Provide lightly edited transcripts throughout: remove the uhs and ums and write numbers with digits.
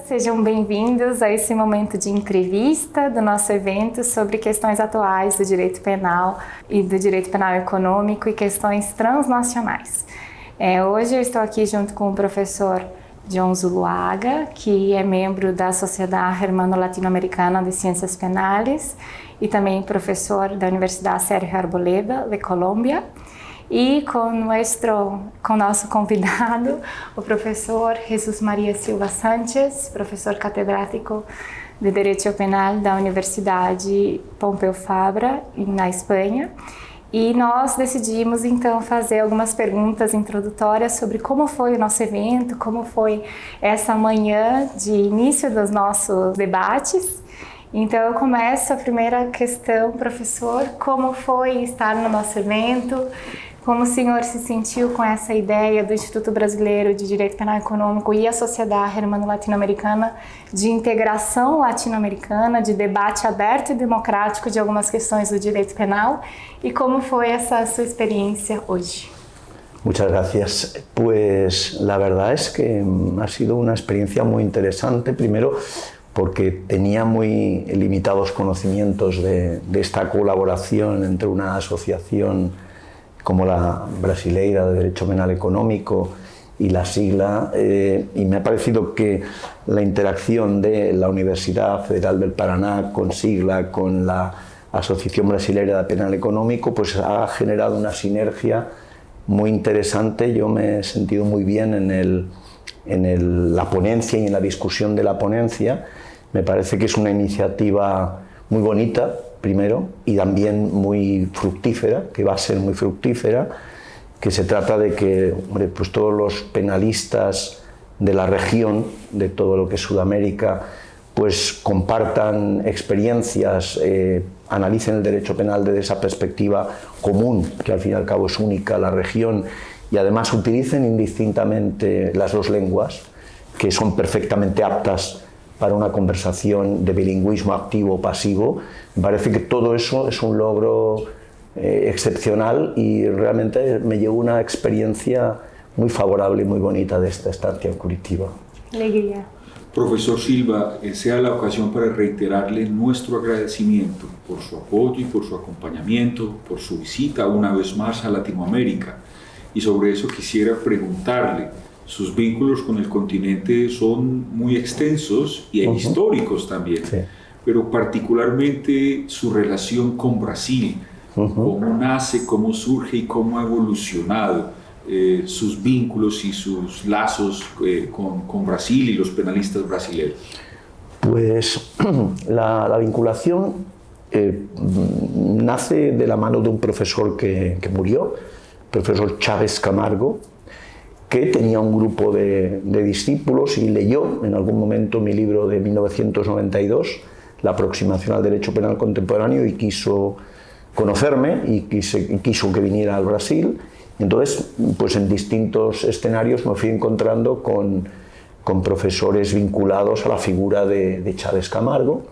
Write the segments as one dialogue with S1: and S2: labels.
S1: Sejam bem-vindos a esse momento de entrevista do nosso evento sobre questões atuais do direito penal e do direito penal econômico e questões transnacionais. Hoje eu estou aqui junto com o professor John Zuluaga, que é membro da Sociedade Germano-Latino-Americana de Ciências Penales e também professor da Universidade Sergio Arboleda, de Colômbia. E com nosso convidado, o professor Jesus Maria Silva Sánchez, professor catedrático de Direito Penal da Universidade Pompeu Fabra, na Espanha. E nós decidimos, então, fazer algumas perguntas introdutórias sobre como foi o nosso evento, como foi essa manhã de início dos nossos debates. Então, eu começo a primeira questão, professor, como foi estar no nosso evento? Como o senhor se sentiu com essa ideia do Instituto Brasileiro de Direito Penal Econômico e a Sociedade Germano-Latino-Americana de integração latino-americana, de debate aberto e democrático de algumas questões do direito penal? E como foi essa sua experiencia hoy?
S2: Muchas gracias. Pues la verdad es que ha sido una experiencia muy interesante, primero porque tenía muy limitados conocimientos de esta colaboración entre una asociación como la Brasileira de Derecho Penal Económico y la sigla, y me ha parecido que la interacción de la Universidad Federal del Paraná con sigla, con la Asociación Brasileira de Penal Económico, pues ha generado una sinergia muy interesante. Yo me he sentido muy bien en la ponencia y en la discusión de la ponencia. Me parece que es una iniciativa muy bonita, primero, y también muy fructífera, que va a ser muy fructífera, que se trata de que, hombre, pues todos los penalistas de la región, de todo lo que es Sudamérica, pues compartan experiencias, analicen el derecho penal desde esa perspectiva común, que al fin y al cabo es única la región, y además utilicen indistintamente las dos lenguas, que son perfectamente aptas para una conversación de bilingüismo activo o pasivo. Me parece que todo eso es un logro excepcional y realmente me llevó una experiencia muy favorable y muy bonita de esta estancia en Curitiba.
S1: Alegría.
S3: Profesor Silva, sea la ocasión para reiterarle nuestro agradecimiento por su apoyo y por su acompañamiento, por su visita una vez más a Latinoamérica. Y sobre eso quisiera preguntarle, sus vínculos con el continente son muy extensos y históricos también, sí, pero particularmente su relación con Brasil, cómo nace, cómo surge y cómo ha evolucionado sus vínculos y sus lazos con Brasil y los penalistas brasileños.
S2: Pues la vinculación nace de la mano de un profesor que murió, profesor Chávez Camargo, que tenía un grupo de discípulos y leyó en algún momento mi libro de 1992, La aproximación al derecho penal contemporáneo, y quiso conocerme y quiso que viniera al Brasil. Entonces, pues en distintos escenarios me fui encontrando con profesores vinculados a la figura de Chávez Camargo,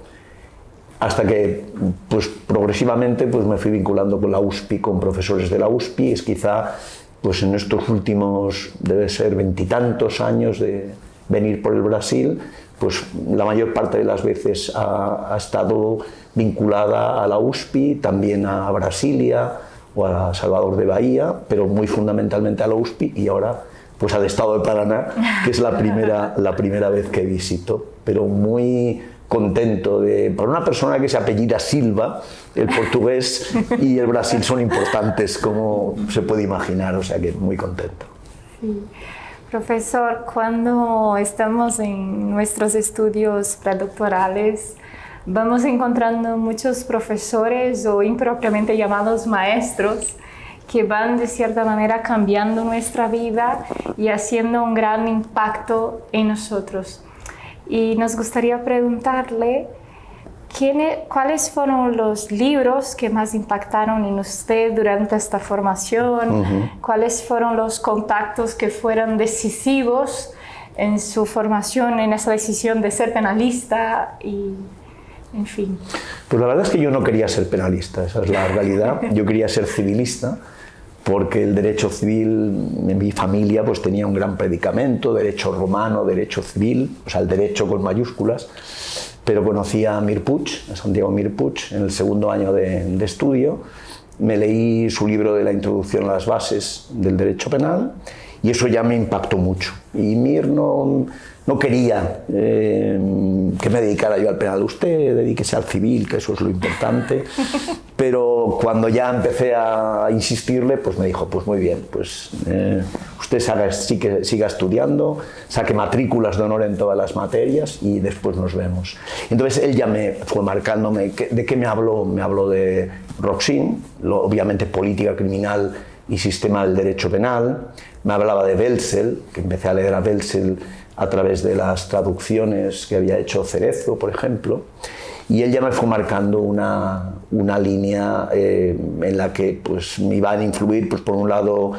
S2: hasta que pues progresivamente pues me fui vinculando con la USPI, con profesores de la USPI. Es quizá pues en estos últimos, debe ser 20 y tantos años de venir por el Brasil, pues la mayor parte de las veces ha estado vinculada a la USPI, también a Brasilia o a Salvador de Bahía, pero muy fundamentalmente a la USPI, y ahora pues al estado de Paraná, que es la primera vez que visito, pero muy contento para una persona que se apellida Silva, el portugués y el Brasil son importantes, como se puede imaginar, o sea que muy contento.
S1: Sí. Profesor, cuando estamos en nuestros estudios predoctorales, vamos encontrando muchos profesores o impropiamente llamados maestros que van de cierta manera cambiando nuestra vida y haciendo un gran impacto en nosotros. Y nos gustaría preguntarle ¿Cuáles fueron los libros que más impactaron en usted durante esta formación? ¿Cuáles fueron los contactos que fueron decisivos en su formación, en esa decisión de ser penalista y, en fin?
S2: Pues la verdad es que yo no quería ser penalista, esa es la realidad. Yo quería ser civilista, porque el derecho civil en mi familia pues tenía un gran predicamento, derecho romano, derecho civil, o sea, el derecho con mayúsculas, pero conocí a Mir Puig, a Santiago Mir Puig, en el segundo año de estudio. Me leí su libro de la introducción a las bases del derecho penal y eso ya me impactó mucho. Y Mir no quería que me dedicara yo al penal. Usted dedíquese al civil, que eso es lo importante. Pero cuando ya empecé a insistirle, pues me dijo, pues muy bien, pues usted siga estudiando, saque matrículas de honor en todas las materias y después nos vemos. Entonces él ya me fue marcándome, ¿de qué me habló? Me habló de Roxin, obviamente política criminal y sistema del derecho penal. Me hablaba de Welzel, que empecé a leer a Welzel a través de las traducciones que había hecho Cerezo, por ejemplo, y él ya me fue marcando una línea en la que pues, me iban a influir, pues, por un lado,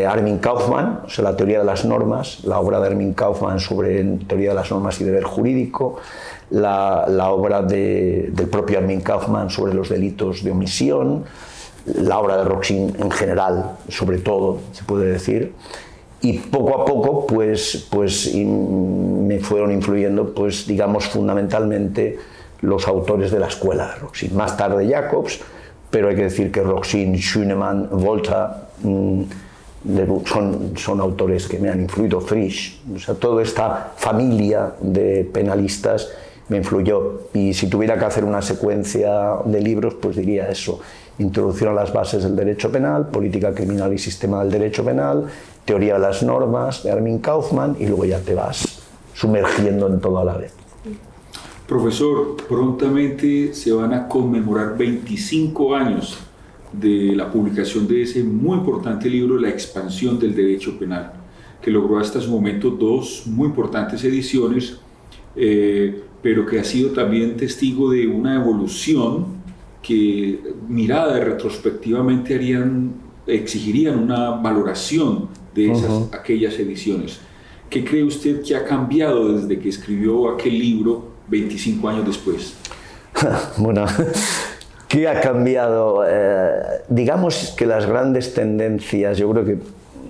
S2: Armin Kaufmann, o sea, la teoría de las normas, la obra de Armin Kaufmann sobre teoría de las normas y deber jurídico, la obra del propio Armin Kaufmann sobre los delitos de omisión, la obra de Roxin en general, sobre todo, se puede decir. Y poco a poco pues me fueron influyendo, pues, digamos, fundamentalmente los autores de la escuela de Roxin. Más tarde Jacobs, pero hay que decir que Roxin, Schünemann, Volta son autores que me han influido, Frisch, o sea, toda esta familia de penalistas me influyó. Y si tuviera que hacer una secuencia de libros, pues diría eso: Introducción a las bases del derecho penal, Política criminal y sistema del derecho penal, Teoría de las normas de Armin Kaufmann, y luego ya te vas sumergiendo en todo a la vez.
S3: Profesor, prontamente se van a conmemorar 25 años de la publicación de ese muy importante libro, La expansión del derecho penal, que logró hasta su momento 2 muy importantes ediciones, pero que ha sido también testigo de una evolución que, mirada retrospectivamente, exigirían una valoración de aquellas ediciones. ¿Qué cree usted que ha cambiado desde que escribió aquel libro 25 años después?
S2: Bueno, ¿qué ha cambiado? Digamos que las grandes tendencias yo creo que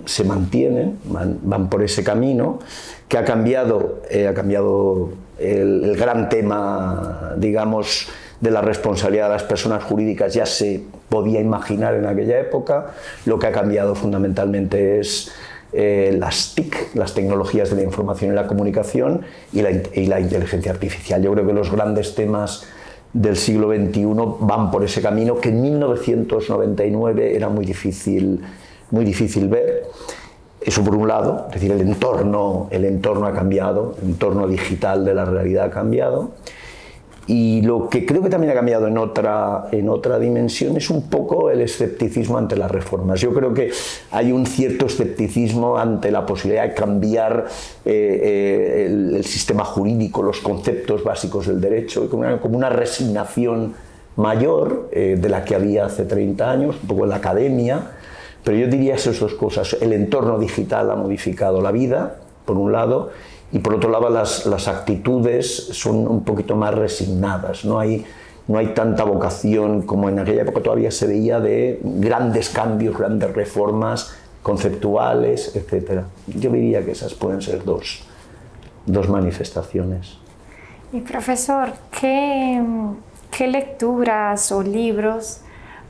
S2: se mantienen, van por ese camino. ¿Qué ha cambiado? Ha cambiado el gran tema, digamos, de la responsabilidad de las personas jurídicas, ya se podía imaginar en aquella época. Lo que ha cambiado fundamentalmente es las TIC, las tecnologías de la información y la comunicación, y la inteligencia artificial. Yo creo que los grandes temas del siglo XXI van por ese camino que en 1999 era muy difícil ver. Eso por un lado, es decir, el entorno ha cambiado, el entorno digital de la realidad ha cambiado. Y lo que creo que también ha cambiado en otra dimensión es un poco el escepticismo ante las reformas. Yo creo que hay un cierto escepticismo ante la posibilidad de cambiar el sistema jurídico, los conceptos básicos del derecho, como una resignación mayor de la que había hace 30 años, un poco en la academia. Pero yo diría esas 2 cosas. El entorno digital ha modificado la vida, por un lado, y por otro lado las actitudes son un poquito más resignadas. No hay tanta vocación como en aquella época todavía se veía de grandes cambios, grandes reformas conceptuales, etc. Yo diría que esas pueden ser dos manifestaciones.
S1: Y profesor, ¿qué lecturas o libros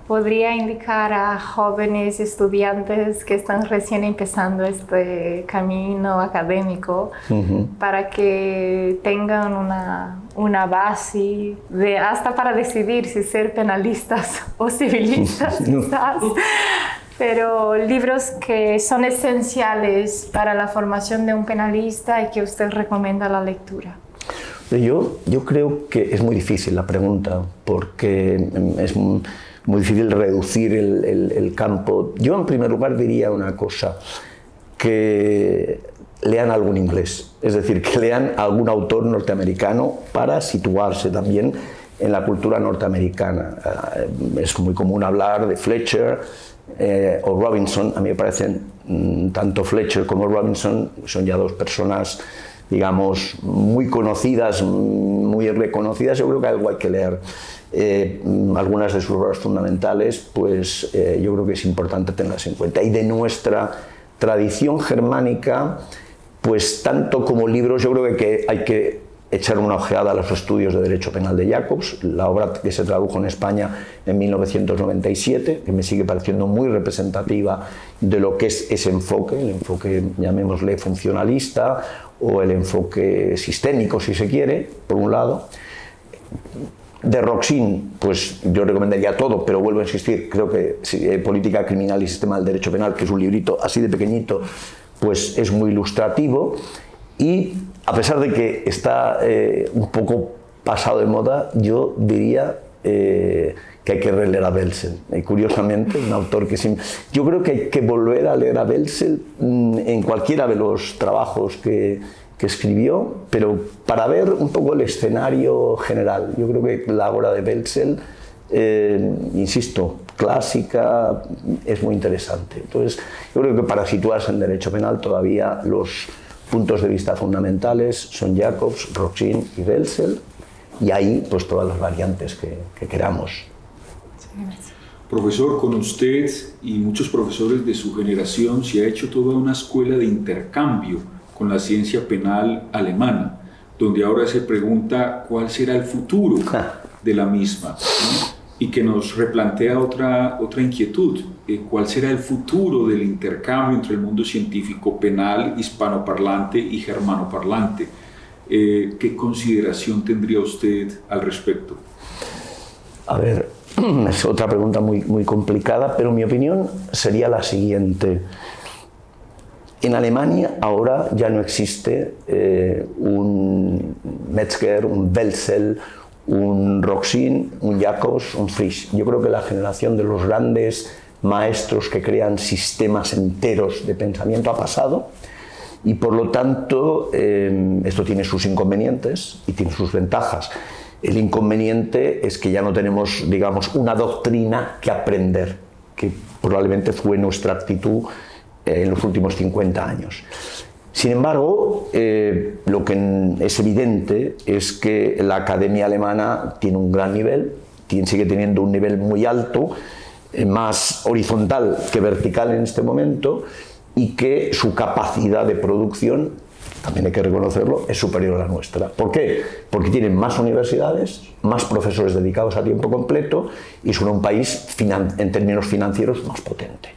S1: podría indicar a jóvenes estudiantes que están recién empezando este camino académico para que tengan una base hasta para decidir si ser penalistas o civilistas quizás? Pero libros que son esenciales para la formación de un penalista y que usted recomienda la lectura.
S2: Yo creo que es muy difícil la pregunta, porque es muy difícil reducir el campo. Yo en primer lugar diría una cosa, que lean algo en inglés, es decir, que lean algún autor norteamericano para situarse también en la cultura norteamericana. Es muy común hablar de Fletcher o Robinson. A mí me parecen tanto Fletcher como Robinson son ya dos personas, digamos, muy conocidas, muy reconocidas. Yo creo que algo hay que leer. Algunas de sus obras fundamentales, pues yo creo que es importante tenerlas en cuenta. Y de nuestra tradición germánica, pues tanto como libros, yo creo que hay que echar una ojeada a los estudios de Derecho Penal de Jacobs, la obra que se tradujo en España en 1997, que me sigue pareciendo muy representativa de lo que es ese enfoque, el enfoque, llamémosle, funcionalista, o el enfoque sistémico, si se quiere, por un lado. De Roxin, pues yo recomendaría todo, pero vuelvo a insistir, creo que Política Criminal y Sistema del Derecho Penal, que es un librito así de pequeñito, pues es muy ilustrativo. Y a pesar de que está un poco pasado de moda, yo diría que hay que releer a Welzel. Y curiosamente, un autor que yo creo que hay que volver a leer a Welzel en cualquiera de los trabajos que escribió, pero para ver un poco el escenario general. Yo creo que la obra de Welzel, insisto, clásica, es muy interesante. Entonces, yo creo que para situarse en derecho penal todavía los puntos de vista fundamentales son Jacobs, Roxin y Welzel, y ahí pues todas las variantes que queramos.
S3: Profesor, con usted y muchos profesores de su generación se ha hecho toda una escuela de intercambio con la ciencia penal alemana, donde ahora se pregunta cuál será el futuro de la misma, ¿no? Y que nos replantea otra inquietud, cuál será el futuro del intercambio entre el mundo científico penal hispanoparlante y germanoparlante. ¿Qué consideración tendría usted al respecto?
S2: A ver, es otra pregunta muy complicada, pero mi opinión sería la siguiente. En Alemania ahora ya no existe un Metzger, un Welzel, un Roxin, un Jacobs, un Frisch. Yo creo que la generación de los grandes maestros que crean sistemas enteros de pensamiento ha pasado, y por lo tanto esto tiene sus inconvenientes y tiene sus ventajas. El inconveniente es que ya no tenemos, digamos, una doctrina que aprender, que probablemente fue nuestra actitud en los últimos 50 años. Sin embargo, lo que es evidente es que la academia alemana tiene un gran nivel, sigue teniendo un nivel muy alto, más horizontal que vertical en este momento, y que su capacidad de producción, también hay que reconocerlo, es superior a la nuestra. ¿Por qué? Porque tienen más universidades, más profesores dedicados a tiempo completo, y son un país en términos financieros más potente.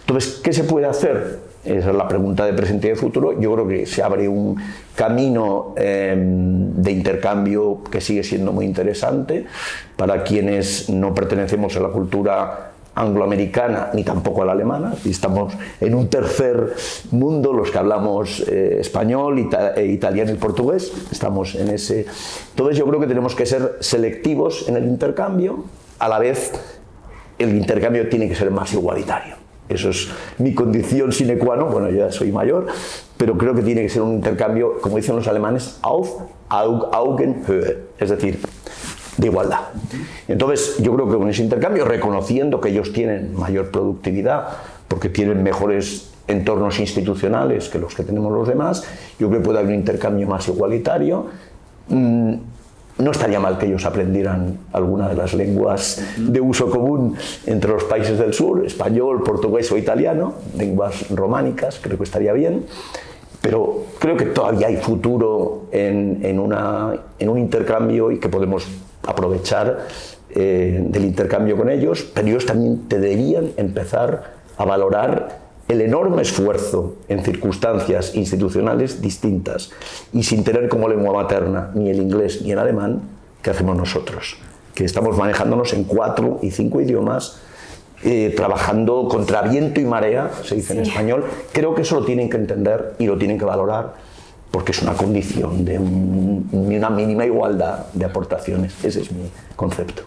S2: Entonces, ¿qué se puede hacer? Esa es la pregunta de presente y de futuro. Yo creo que se abre un camino de intercambio que sigue siendo muy interesante para quienes no pertenecemos a la cultura angloamericana ni tampoco a la alemana, y estamos en un tercer mundo, los que hablamos español, italiano y portugués, estamos en ese. Entonces yo creo que tenemos que ser selectivos en el intercambio, a la vez el intercambio tiene que ser más igualitario. Eso es mi condición sine qua non. Bueno, yo ya soy mayor, pero creo que tiene que ser un intercambio, como dicen los alemanes, auf Augenhöhe, es decir, de igualdad. Entonces, yo creo que con ese intercambio, reconociendo que ellos tienen mayor productividad, porque tienen mejores entornos institucionales que los que tenemos los demás, yo creo que puede haber un intercambio más igualitario. No estaría mal que ellos aprendieran alguna de las lenguas de uso común entre los países del sur, español, portugués o italiano, lenguas románicas, creo que estaría bien, pero creo que todavía hay futuro en un intercambio y que podemos aprovechar del intercambio con ellos, pero ellos también deberían empezar a valorar el enorme esfuerzo en circunstancias institucionales distintas y sin tener como lengua materna ni el inglés ni el alemán que hacemos nosotros, que estamos manejándonos en 4 y 5 idiomas, trabajando contra viento y marea, se dice en español. Creo que eso lo tienen que entender y lo tienen que valorar, porque es una condición de una mínima igualdad de aportaciones. Ese es mi concepto.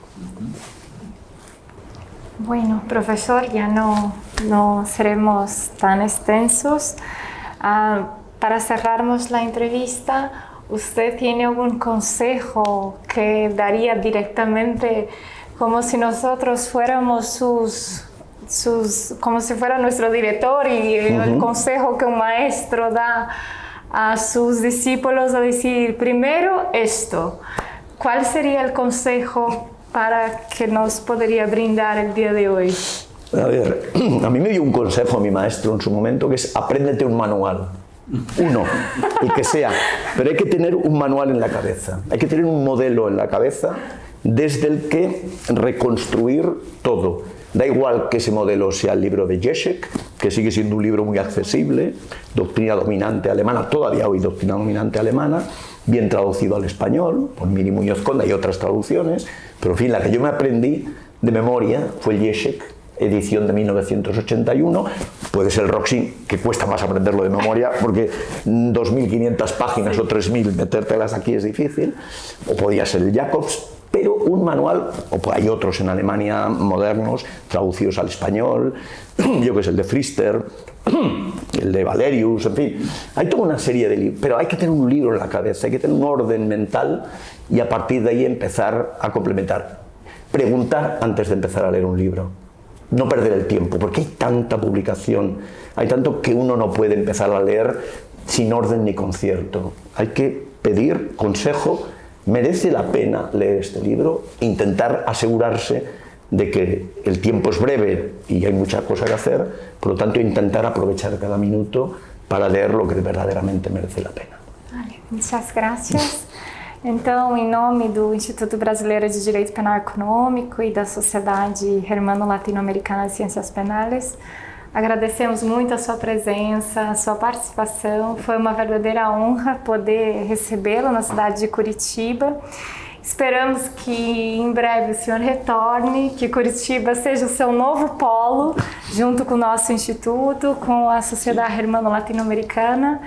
S1: Bueno, profesor, ya no seremos tan extensos. Para cerrarnos la entrevista, ¿usted tiene algún consejo que daría directamente como si nosotros fuéramos como si fuera nuestro director y el consejo que un maestro da a sus discípulos a decir, primero esto? ¿Cuál sería el consejo para que nos podría brindar el día de hoy?
S2: A ver, a mí me dio un consejo mi maestro en su momento, que es apréndete un manual. Uno, el que sea, pero hay que tener un manual en la cabeza, hay que tener un modelo en la cabeza desde el que reconstruir todo. Da igual que ese modelo sea el libro de Ježek, que sigue siendo un libro muy accesible, doctrina dominante alemana, todavía hoy doctrina dominante alemana, bien traducido al español, por Miri Muñoz Conda y otras traducciones, pero en fin, la que yo me aprendí de memoria fue el Ježek, edición de 1981, puede ser el Roxin, que cuesta más aprenderlo de memoria, porque 2.500 páginas o 3.000, metértelas aquí es difícil, o podía ser el Jacobs, pero un manual, o hay otros en Alemania modernos, traducidos al español, yo que sé, el de Pfister, el de Valerius, en fin, hay toda una serie de libros, pero hay que tener un libro en la cabeza, hay que tener un orden mental y a partir de ahí empezar a complementar. Preguntar antes de empezar a leer un libro. No perder el tiempo, porque hay tanta publicación, hay tanto que uno no puede empezar a leer sin orden ni concierto. Hay que pedir consejo, merece la pena leer este libro, intentar asegurarse de que el tiempo es breve y hay mucha cosa que hacer, por lo tanto intentar aprovechar cada minuto para leer lo que verdaderamente merece la pena.
S1: Vale, muchas gracias. Então, em nome do Instituto Brasileiro de Direito Penal Econômico e da Sociedade Germano-Latino-Americana de Ciências Penais, agradecemos muito a sua presença, a sua participação. Foi uma verdadeira honra poder recebê-lo na cidade de Curitiba. Esperamos que em breve o senhor retorne, que Curitiba seja o seu novo polo, junto com o nosso instituto, com a Sociedade Germano-Latino-Americana.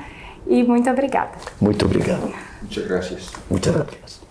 S1: E muito obrigada.
S2: Muito obrigado.
S3: Muchas gracias.
S2: Muchas gracias.